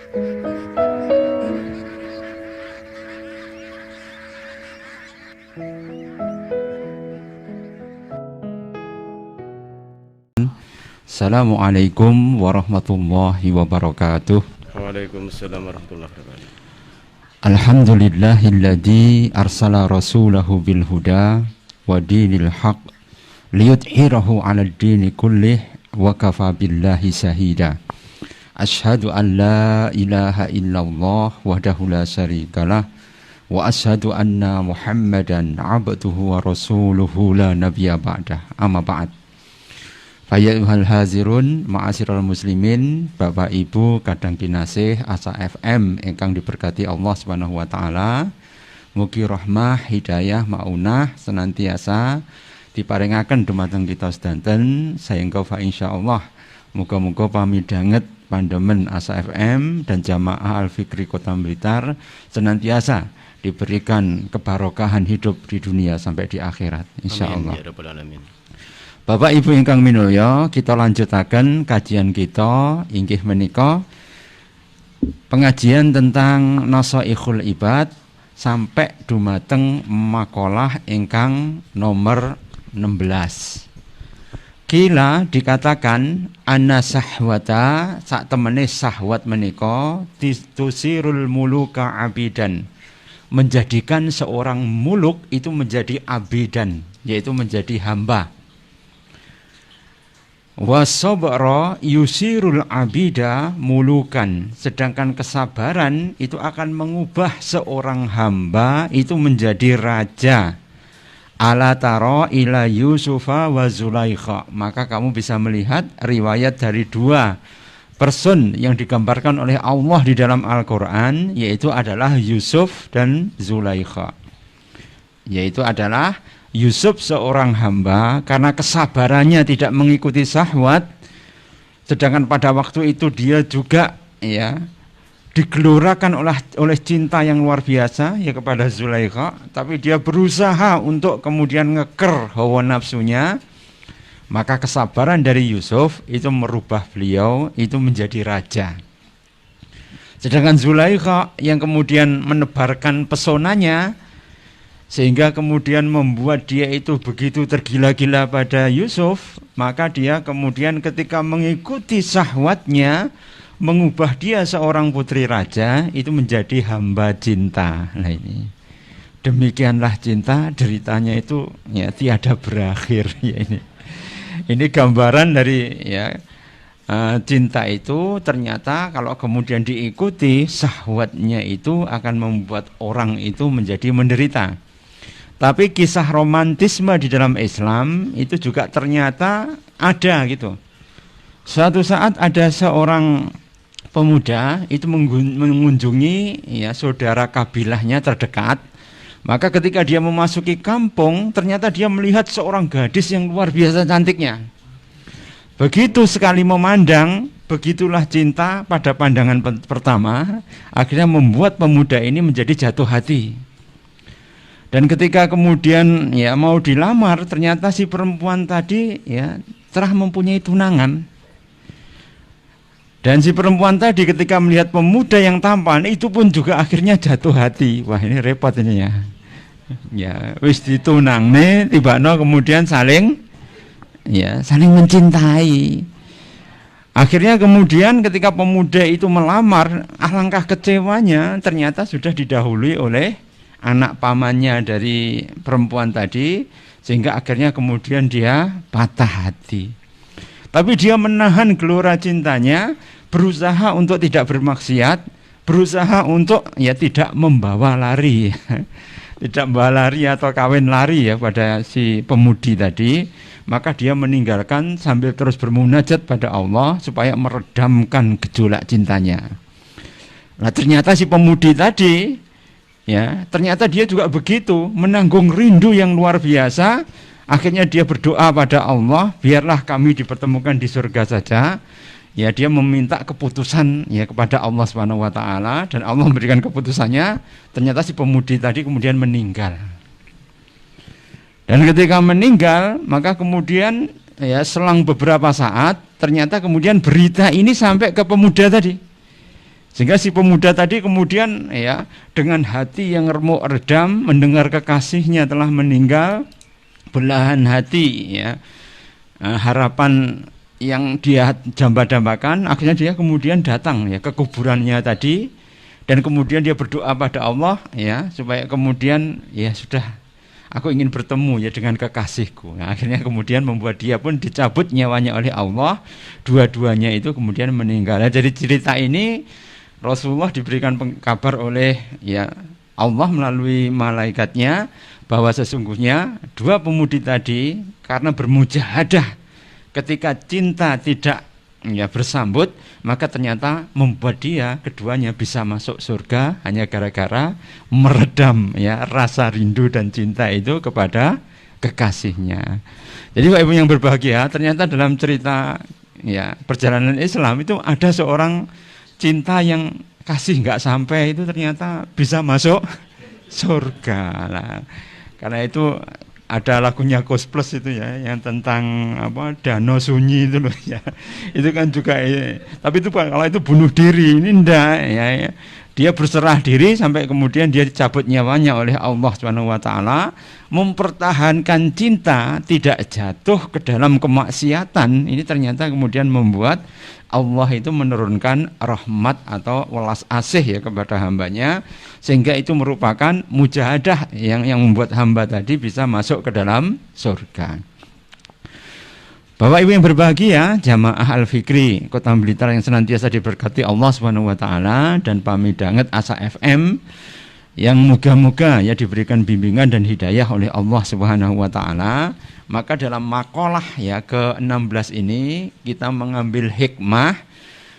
Assalamualaikum warahmatullahi wabarakatuh. Waalaikumsalam warahmatullahi wabarakatuh. Alhamdulillahilladzi arsala rasulahu bil huda wa dinil haq liyudhhirahu 'alad dini kullih wa kafa billahi shahida. Asyhadu an la ilaha illallah wahdahu la syarikalah wa asyhadu anna Muhammadan 'abduhu wa rasuluhu la nabiyya ba'dah. Amma ba'd. Fayyuhal hazirun ma'asyiral muslimin, Bapak Ibu kadang kinasih Asa FM ingkang diberkati Allah Subhanahu wa taala. Mugi rahmah, hidayah, maunah senantiasa diparingaken dumateng kita sedanten saengga fa insyaallah muga-muga pamidanget pandemen Asa FM dan jamaah Al-Fikri Kota Blitar senantiasa diberikan kebarokahan hidup di dunia sampai di akhirat insyaallah. Amin ya rabbal alamin. Bapak Ibu ingkang minulya, kita lanjutaken kajian kita inggih menika pengajian tentang Nasaikhul Ibad sampai dumateng makalah ingkang nomor 16. Kila dikatakan anna sahwata sak temene sahwat menika tusirul muluka abidan, menjadikan seorang muluk itu menjadi abidan, yaitu menjadi hamba. Wasabra yusirul abida mulukan, sedangkan kesabaran itu akan mengubah seorang hamba itu menjadi raja. Ala taro ila Yusufa wa Zulaikha, maka kamu bisa melihat riwayat dari dua person yang digambarkan oleh Allah di dalam Al-Quran, yaitu adalah Yusuf dan Zulaikha. Yaitu adalah Yusuf seorang hamba karena kesabarannya tidak mengikuti syahwat, sedangkan pada waktu itu dia juga digelorakan oleh cinta yang luar biasa ya kepada Zulaikha, tapi dia berusaha untuk kemudian ngeker hawa nafsunya. Maka kesabaran dari Yusuf itu merubah beliau itu menjadi raja. Sedangkan Zulaikha yang kemudian menebarkan pesonanya sehingga kemudian membuat dia itu begitu tergila-gila pada Yusuf, maka dia kemudian ketika mengikuti syahwatnya mengubah dia seorang putri raja itu menjadi hamba cinta. Nah ini demikianlah cinta, deritanya itu ya tiada berakhir ya ini gambaran dari cinta itu ternyata kalau kemudian diikuti syahwatnya itu akan membuat orang itu menjadi menderita. Tapi kisah romantisme di dalam Islam itu juga ternyata ada gitu. Suatu saat ada seorang pemuda itu mengunjungi saudara kabilahnya terdekat. Maka ketika dia memasuki kampung, ternyata dia melihat seorang gadis yang luar biasa cantiknya. Begitu sekali memandang, begitulah cinta pada pandangan pertama, akhirnya membuat pemuda ini menjadi jatuh hati. Dan ketika kemudian mau dilamar, ternyata si perempuan tadi telah mempunyai tunangan. Dan si perempuan tadi ketika melihat pemuda yang tampan itu pun juga akhirnya jatuh hati. Wah ini repot ini ya. Wis ditunangne tibakno kemudian saling mencintai. Akhirnya kemudian ketika pemuda itu melamar, alangkah kecewanya ternyata sudah didahului oleh anak pamannya dari perempuan tadi, sehingga akhirnya kemudian dia patah hati. Tapi dia menahan gelora cintanya, berusaha untuk tidak bermaksiat, berusaha untuk tidak membawa lari, tidak membawa lari atau kawin lari pada si pemudi tadi. Maka dia meninggalkan sambil terus bermunajat pada Allah supaya meredamkan gejolak cintanya. Nah ternyata si pemudi tadi ternyata dia juga begitu menanggung rindu yang luar biasa. Akhirnya dia berdoa pada Allah, biarlah kami dipertemukan di surga saja. Dia meminta keputusan kepada Allah Subhanahu wa taala, dan Allah memberikan keputusannya. Ternyata si pemudi tadi kemudian meninggal. Dan ketika meninggal, maka kemudian selang beberapa saat ternyata kemudian berita ini sampai ke pemuda tadi. Sehingga si pemuda tadi kemudian ya dengan hati yang remuk redam mendengar kekasihnya telah meninggal, belahan hati ya, harapan yang dia dambakan, akhirnya dia kemudian datang ya ke kuburannya tadi, dan kemudian dia berdoa pada Allah ya supaya kemudian ya sudah, aku ingin bertemu ya dengan kekasihku. Nah, akhirnya kemudian membuat dia pun dicabut nyawanya oleh Allah, dua-duanya itu kemudian meninggal. Nah, jadi cerita ini Rasulullah diberikan kabar oleh ya Allah melalui malaikatnya bahwa sesungguhnya dua pemudi tadi karena bermujahadah ketika cinta tidak ya bersambut, maka ternyata membuat dia keduanya bisa masuk surga hanya gara-gara meredam ya rasa rindu dan cinta itu kepada kekasihnya. Jadi Bapak Ibu yang berbahagia, ternyata dalam cerita ya perjalanan Islam itu ada seorang cinta yang kasih nggak sampai itu ternyata bisa masuk surga. Nah, karena itu ada lagunya Ghost Plus itu ya yang tentang apa danau sunyi itu loh ya. Itu kan juga tapi itu kalau itu bunuh diri, ini enggak ya. Dia berserah diri sampai kemudian dia dicabut nyawanya oleh Allah Subhanahu wa taala, mempertahankan cinta tidak jatuh ke dalam kemaksiatan. Ini ternyata kemudian membuat Allah itu menurunkan rahmat atau welas asih ya kepada hambanya, sehingga itu merupakan mujahadah yang membuat hamba tadi bisa masuk ke dalam surga. Bapak Ibu yang berbahagia, jamaah Al-Fikri Kota Blitar yang senantiasa diberkati Allah Subhanahu wa taala, dan pamidanget Asa FM yang moga-moga ya diberikan bimbingan dan hidayah oleh Allah Subhanahu wa taala. Maka dalam makalah ya ke-16 ini kita mengambil hikmah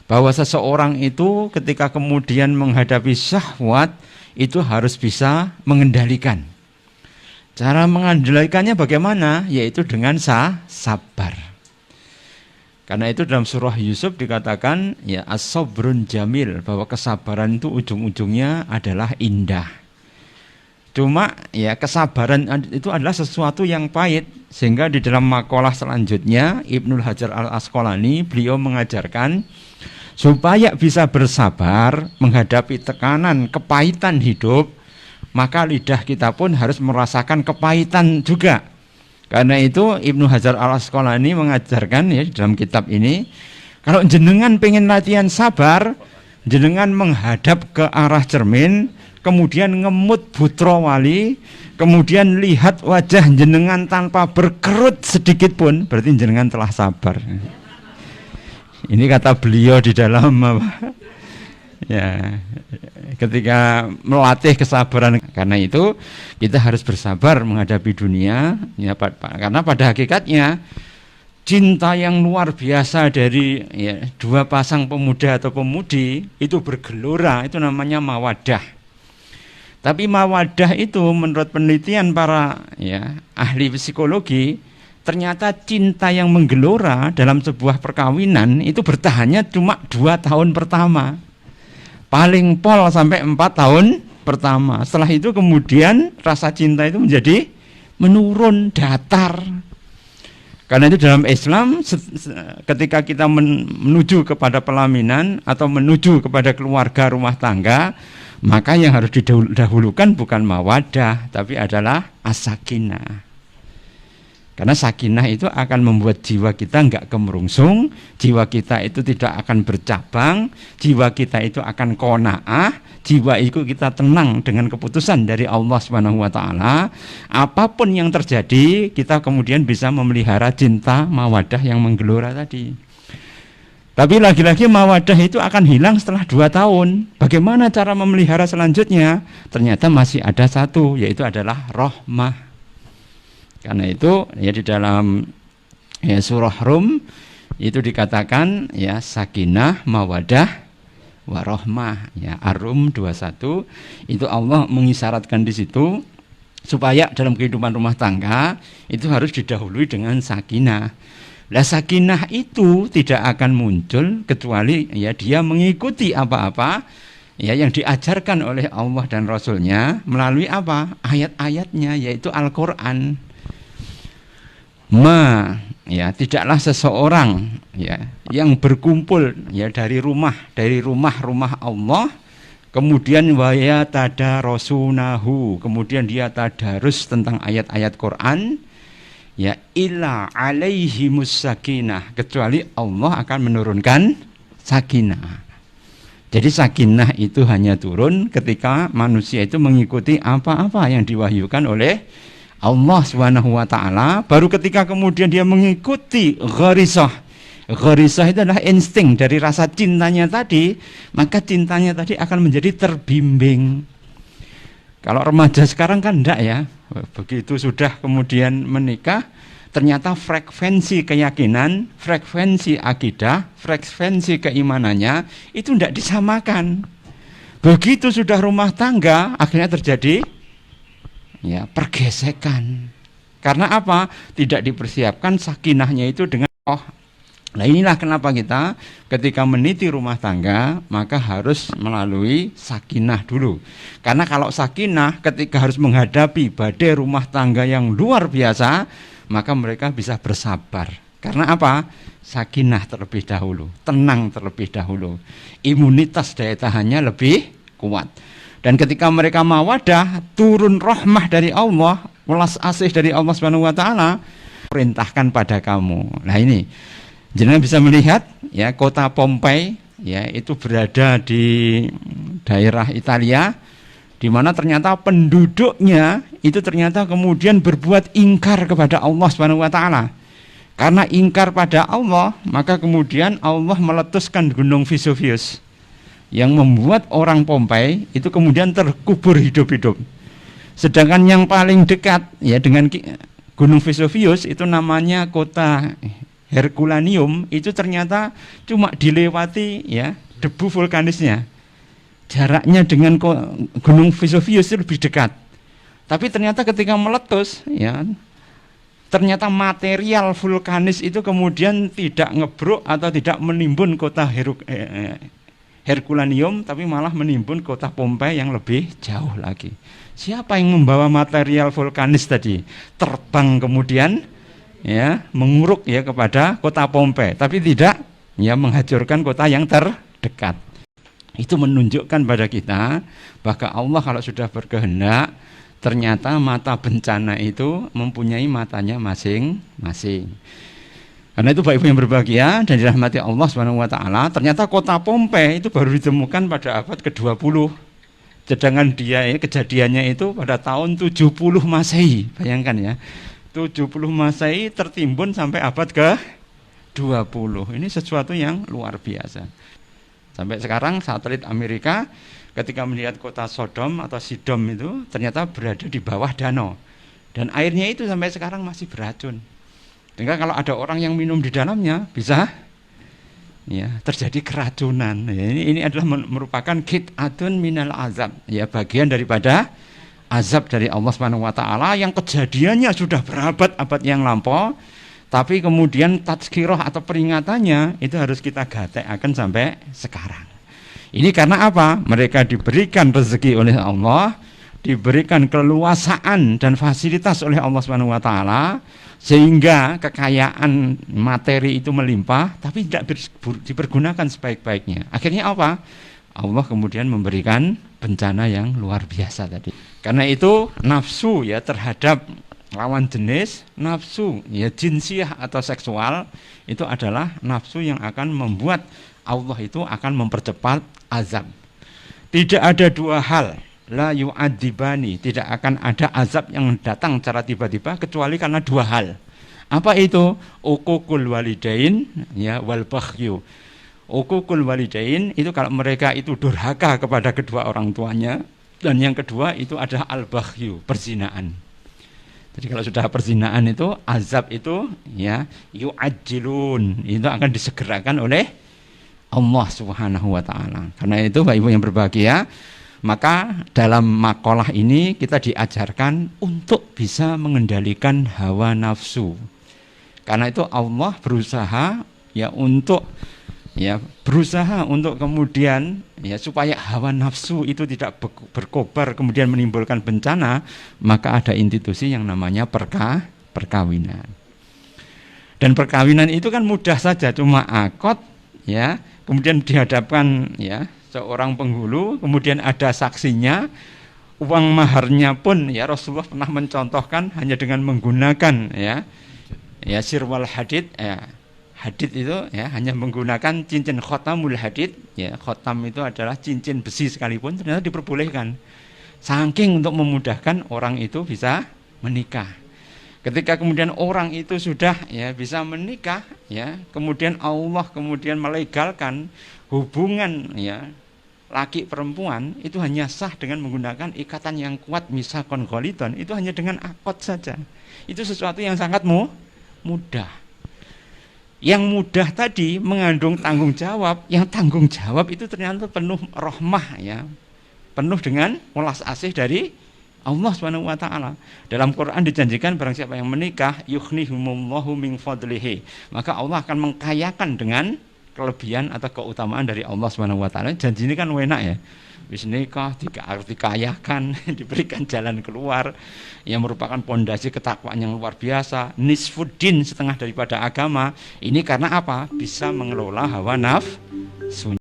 bahwa seseorang itu ketika kemudian menghadapi syahwat itu harus bisa mengendalikan. Cara mengendalikannya bagaimana? Yaitu dengan sabar. Karena itu dalam surah Yusuf dikatakan ya as-sabrun jamil, bahwa kesabaran itu ujung-ujungnya adalah indah. Cuma ya kesabaran itu adalah sesuatu yang pahit, sehingga di dalam makalah selanjutnya Ibnu Hajar Al-Asqalani beliau mengajarkan supaya bisa bersabar menghadapi tekanan kepahitan hidup, maka lidah kita pun harus merasakan kepahitan juga. Karena itu Ibnu Hajar Al-Asqalani mengajarkan ya dalam kitab ini, kalau jenengan pengen latihan sabar, jenengan menghadap ke arah cermin, kemudian ngemut Putra Wali, kemudian lihat wajah jenengan tanpa berkerut sedikit pun, berarti jenengan telah sabar. Ini kata beliau di dalam ya ketika melatih kesabaran. Karena itu kita harus bersabar menghadapi dunia ya, karena pada hakikatnya cinta yang luar biasa dari ya, dua pasang pemuda atau pemudi itu bergelora, itu namanya mawaddah. Tapi mawaddah itu menurut penelitian para ya, ahli psikologi, ternyata cinta yang menggelora dalam sebuah perkawinan itu bertahannya cuma 2 tahun pertama, paling pol sampai 4 tahun pertama. Setelah itu kemudian rasa cinta itu menjadi menurun, datar. Karena itu dalam Islam ketika kita menuju kepada pelaminan atau menuju kepada keluarga rumah tangga, maka yang harus didahulukan bukan mawaddah, tapi adalah as-sakinah. Karena sakinah itu akan membuat jiwa kita enggak kemerungsung, jiwa kita itu tidak akan bercabang, jiwa kita itu akan qanaah, jiwa itu kita tenang dengan keputusan dari Allah Subhanahu wa taala. Apapun yang terjadi, kita kemudian bisa memelihara cinta mawaddah yang menggelora tadi. Tapi lagi-lagi mawaddah itu akan hilang setelah 2 tahun. Bagaimana cara memelihara selanjutnya? Ternyata masih ada satu, yaitu adalah rahmah. Karena itu ya di dalam ya, surah Rum itu dikatakan ya sakinah, mawadah, warahmah ya, Ar-Rum 21 itu Allah mengisyaratkan di situ supaya dalam kehidupan rumah tangga itu harus didahului dengan sakinah. Lah sakinah itu tidak akan muncul kecuali ya dia mengikuti apa-apa ya yang diajarkan oleh Allah dan Rasulnya melalui apa? Ayat-ayatnya, yaitu Al-Quran. ya tidaklah seseorang ya yang berkumpul ya dari rumah Allah, kemudian waya tadarasunahu, kemudian dia tadarus tentang ayat-ayat Quran, ya illa alaihimus sakinah, kecuali Allah akan menurunkan sakinah. Jadi sakinah itu hanya turun ketika manusia itu mengikuti apa-apa yang diwahyukan oleh Allah Subhanahu wa taala. Baru ketika kemudian dia mengikuti gharisah. Gharisah itu adalah insting dari rasa cintanya tadi, maka cintanya tadi akan menjadi terbimbing. Kalau remaja sekarang kan enggak ya. Begitu sudah kemudian menikah, ternyata frekuensi keyakinan, frekuensi akidah, frekuensi keimanannya itu enggak disamakan. Begitu sudah rumah tangga, akhirnya terjadi ya pergesekan. Karena apa? Tidak dipersiapkan sakinahnya itu dengan Nah inilah kenapa kita ketika meniti rumah tangga maka harus melalui sakinah dulu. Karena kalau sakinah ketika harus menghadapi badai rumah tangga yang luar biasa, maka mereka bisa bersabar. Karena apa? Sakinah terlebih dahulu, tenang terlebih dahulu, imunitas daya tahannya lebih kuat. Dan ketika mereka mawadah, turun rahmah dari Allah, welas asih dari Allah Subhanahu wa taala, perintahkan pada kamu. Nah ini jenengan bisa melihat ya, kota Pompei ya itu berada di daerah Italia, di mana ternyata penduduknya itu ternyata kemudian berbuat ingkar kepada Allah Subhanahu wa taala. Karena ingkar pada Allah, maka kemudian Allah meletuskan gunung Vesuvius yang membuat orang Pompei itu kemudian terkubur hidup-hidup. Sedangkan yang paling dekat ya dengan gunung Vesuvius itu namanya kota Herculaneum, itu ternyata cuma dilewati ya debu vulkanisnya. Jaraknya dengan gunung Vesuvius itu lebih dekat. Tapi ternyata ketika meletus ya, ternyata material vulkanis itu kemudian tidak ngebruk atau tidak menimbun kota Herculaneum, tapi malah menimbun kota Pompei yang lebih jauh lagi. Siapa yang membawa material vulkanis tadi? Terbang kemudian ya menguruk ya kepada kota Pompei, tapi tidak ya menghancurkan kota yang terdekat. Itu menunjukkan pada kita bahwa Allah kalau sudah berkehendak, ternyata mata bencana itu mempunyai matanya masing-masing. Karena itu Bapak Ibu yang berbahagia dan dirahmati Allah Subhanahu wa taala, ternyata kota Pompei itu baru ditemukan pada abad ke-20. Sedangkan dia kejadiannya itu pada tahun 70 Masehi. Bayangkan ya. 70 Masehi tertimbun sampai abad ke-20. Ini sesuatu yang luar biasa. Sampai sekarang satelit Amerika ketika melihat kota Sodom atau Sidom itu ternyata berada di bawah danau. Dan airnya itu sampai sekarang masih beracun. Sehingga kalau ada orang yang minum di dalamnya bisa ya terjadi keracunan. Ya, ini adalah merupakan qit'atun minal azab, ya bagian daripada azab dari Allah Subhanahu wa taala yang kejadiannya sudah berabad-abad yang lampau, tapi kemudian tazkirah atau peringatannya itu harus kita gatekkan sampai sekarang. Ini karena apa? Mereka diberikan rezeki oleh Allah, diberikan keleluasaan dan fasilitas oleh Allah Subhanahu wa taala, sehingga kekayaan materi itu melimpah, tapi tidak dipergunakan sebaik-baiknya. Akhirnya apa? Allah kemudian memberikan bencana yang luar biasa tadi. Karena itu nafsu ya terhadap lawan jenis, nafsu ya jinsiah atau seksual, itu adalah nafsu yang akan membuat Allah itu akan mempercepat azab. Tidak ada dua hal, la yu'adzibani, tidak akan ada azab yang datang secara tiba-tiba kecuali karena dua hal. Apa itu? Uququl walidain ya wal baghyu. Uququl walidain itu kalau mereka itu durhaka kepada kedua orang tuanya, dan yang kedua itu adalah al baghyu, perzinaan. Jadi kalau sudah perzinaan itu azab itu ya yu'ajjilun, itu akan disegerakan oleh Allah Subhanahu wa taala. Karena itu Bapak Ibu yang berbahagia, maka dalam makalah ini kita diajarkan untuk bisa mengendalikan hawa nafsu. Karena itu Allah berusaha untuk kemudian ya supaya hawa nafsu itu tidak berkobar kemudian menimbulkan bencana, maka ada institusi yang namanya perkawinan. Dan perkawinan itu kan mudah saja, cuma akad ya, kemudian dihadapkan ya seorang penghulu, kemudian ada saksinya, uang maharnya pun ya Rasulullah pernah mencontohkan hanya dengan menggunakan ya sirwal hadid ya. Hadid itu ya hanya menggunakan cincin khotamul hadid ya, khotam itu adalah cincin besi sekalipun ternyata diperbolehkan. Saking untuk memudahkan orang itu bisa menikah. Ketika kemudian orang itu sudah ya bisa menikah ya, kemudian Allah kemudian melegalkan hubungan ya laki perempuan itu hanya sah dengan menggunakan ikatan yang kuat, misakon ghalidon, itu hanya dengan akad saja. Itu sesuatu yang sangat mudah. Yang mudah tadi mengandung tanggung jawab, yang tanggung jawab itu ternyata penuh rahmah ya, penuh dengan welas asih dari Allah Subhanahu wa taala. Dalam Quran dijanjikan barang siapa yang menikah yughnihumullahu min fadlihi, maka Allah akan mengkayakan dengan kelebihan atau keutamaan dari Allah Subhanahu wa taala. Janji ini kan enak ya. Wis nikah dikayakan, diberikan jalan keluar yang merupakan pondasi ketakwaan yang luar biasa, nisfuddin, setengah daripada agama. Ini karena apa? Bisa mengelola hawa nafsu.